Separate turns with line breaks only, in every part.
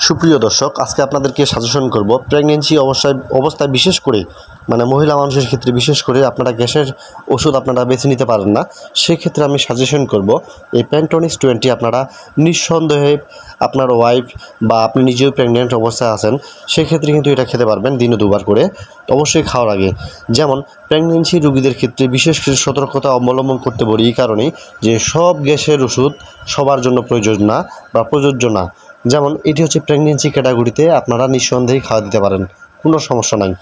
সুপ্রিয় দর্শক, আজকে আপনাদেরকে সাজেশন করব প্রেগন্যান্সি অবস্থায় বিশেষ করে মহিলা মানুষের ক্ষেত্রে বিশেষ করে আপনারা গ্যাসের ওষুধ আপনারা বেছে নিতে পারেন না। সেক্ষেত্রে আমি সাজেশন করব এই প্যান্টোনিক্স 20 আপনারা নিঃসন্দেহে আপনার ওয়াইফ বা আপনি নিজেও প্রেগন্যান্ট অবস্থায় আছেন সেক্ষেত্রে কিন্তু এটা খেতে পারবেন দিনে দুবার করে, অবশ্যই খাওয়ার আগে। যেমন প্রেগন্যান্সি রোগীদের ক্ষেত্রে বিশেষ কিছু সতর্কতা অবলম্বন করতে বলি এই কারণেই যে সব গ্যাসের ওষুধ সবার জন্য প্রয়োজন না বা প্রযোজ্য না। যেমন এটি হচ্ছে প্রেগন্যান্সি ক্যাটাগরিতে আপনারা নিঃসন্দেহে খাওয়া দিতে পারেন, কোনো সমস্যা নাই।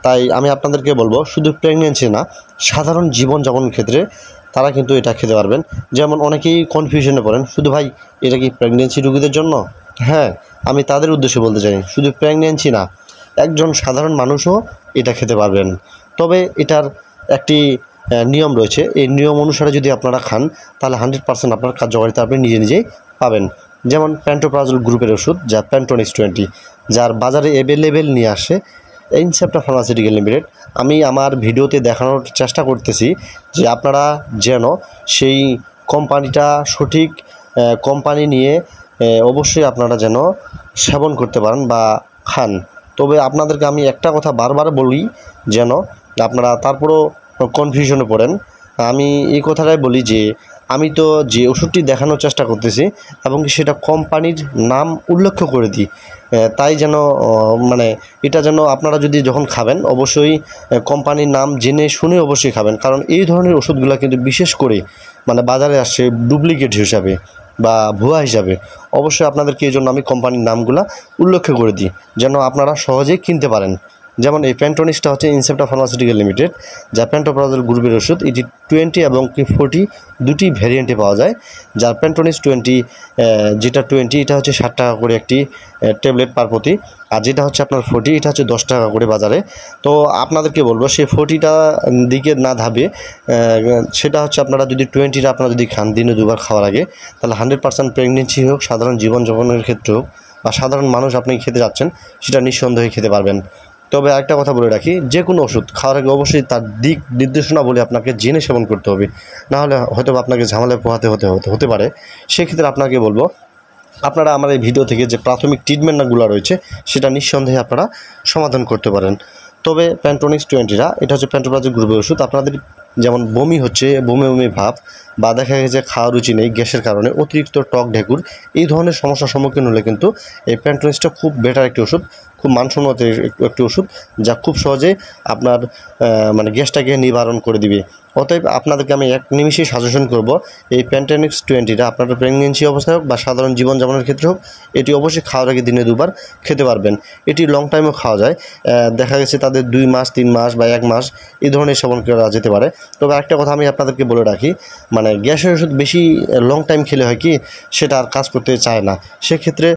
তাই আমি আপনাদেরকে বলবো শুধু প্রেগন্যান্সি না, সাধারণ জীবনযাপনের ক্ষেত্রে তারা কিন্তু এটা খেতে পারবেন। যেমন অনেকেই কনফিউশনে পড়েন, শুধু ভাই এটা কি প্রেগন্যান্সি রোগীদের জন্য? হ্যাঁ, আমি তাদের উদ্দেশ্যে বলতে চাই শুধু প্রেগন্যান্সি না, একজন সাধারণ মানুষও এটা খেতে পারবেন। তবে এটার একটি নিয়ম রয়েছে, এই নিয়ম অনুসারে যদি আপনারা খান তাহলে 100% আপনার কার্যকারিতা আপনি নিজেই পাবেন। যেমন প্যান্টোপ্রাজল গ্রুপের ওষুধ যা প্যান্টোনিক্স 20, যার বাজারে অ্যাভেলেবেল নিয়ে আসে ইনসেপ্টা ফার্মাসিউটিক্যাল লিমিটেড। আমি আমার ভিডিওতে দেখানোর চেষ্টা করতেছি যে আপনারা যেন সেই কোম্পানিটা সঠিক কোম্পানি নিয়ে অবশ্যই আপনারা যেন সেবন করতে পারেন বা খান। তবে আপনাদেরকে আমি একটা কথা বারবার বলি, যেন আপনারা তারপরও কনফিউশনে পড়েন। আমি এই কথাটাই বলি যে আমি তো যে ওষুধটি দেখানোর চেষ্টা করতেছি এবং সেটা কোম্পানির নাম উল্লেখ করে দিই, তাই যেন এটা যেন আপনারা যদি যখন খাবেন অবশ্যই কোম্পানির নাম জেনে শুনে অবশ্যই খাবেন। কারণ এই ধরনের ওষুধগুলো কিন্তু বিশেষ করে বাজারে আসছে ডুপ্লিকেট হিসাবে বা ভুয়া হিসাবে। অবশ্যই আপনাদেরকে এই জন্য আমি কোম্পানির নামগুলো উল্লেখ করে দিই যেন আপনারা সহজেই কিনতে পারেন। যেমন এই প্যান্টোনিক্সটা হচ্ছে ইনসেপ্টা ফার্মাসিউটিক্যাল লিমিটেড, যা প্যান্টোপ্রাজল গ্রুপের ওষুধ। এটি 20 এবং 40 দুটি ভ্যারিয়েন্টে পাওয়া যায়। যার প্যান্টোনিক্স 20 যেটা 20 এটা হচ্ছে 60 টাকা করে একটি ট্যাবলেট পার প্রতি, আর যেটা হচ্ছে আপনার 40 এটা হচ্ছে 10 টাকা করে বাজারে। তো আপনাদেরকে বলবো সেই 40টা দিকে না ধাবে, সেটা হচ্ছে আপনারা যদি 20টা আপনারা যদি খান দিনে দুবার খাওয়ার আগে, তাহলে 100% প্রেগনেন্সি হোক, সাধারণ জীবনযাপনের ক্ষেত্রে হোক বা সাধারণ মানুষ আপনি খেতে যাচ্ছেন সেটা নিঃসন্দেহে খেতে পারবেন। তবে একটা কথা বলে রাখি, যে কোনো ওষুধ খাওয়ার আগে অবশ্যই তার দিক নির্দেশনা বলে আপনাকে জেনে সেবন করতে হবে, নাহলে হয়তো আপনাকে ঝামেলায় পোহাতে হতে পারে। সেক্ষেত্রে আপনাকে বলবো আপনারা আমার এই ভিডিও থেকে যে প্রাথমিক ট্রিটমেন্টগুলো রয়েছে সেটা নিঃসন্দেহে আপনারা সমাধান করতে পারেন। তবে প্যান্টোনিক্স 20টা এটা হচ্ছে প্যান্টোপ্রাজল গ্রুপের ওষুধ। আপনাদের যেমন বমি হচ্ছে, বমি ভাব, বা দেখা গেছে খাওয়ার রুচি নেই গ্যাসের কারণে, অতিরিক্ত টক ঢেকুর, এই ধরনের সমস্যার সম্মুখীন হলে কিন্তু এই প্যান্টোনিক্সটা খুব বেটার একটি ওষুধ, খুব মানসম্মত একটি ওষুধ যা খুব সহজে আপনার গ্যাসটাকে নিবারণ করে দিবে। অতএব আপনাদেরকে আমি এক নিমিষেই সাজেশন করব এই প্যান্টোনিক্স 20টা আপনার প্রেগনেন্সি অবস্থায় হোক বা সাধারণ জীবনযাপনের ক্ষেত্রে হোক, এটি অবশ্যই খাওয়ার আগে দিনে দুবার খেতে পারবেন। এটি লং টাইমও খাওয়া যায়, দেখা গেছে তাদের 2 মাস 3 মাস বা 1 মাস এই ধরনের সেবন করা যেতে পারে। তবে একটা কথা আমি আপনাদেরকে বলে রাখি, গ্যাসের ওষুধ বেশি লং টাইম খেলে হয় কি সেটা আর কাজ করতে চায় না। সেক্ষেত্রে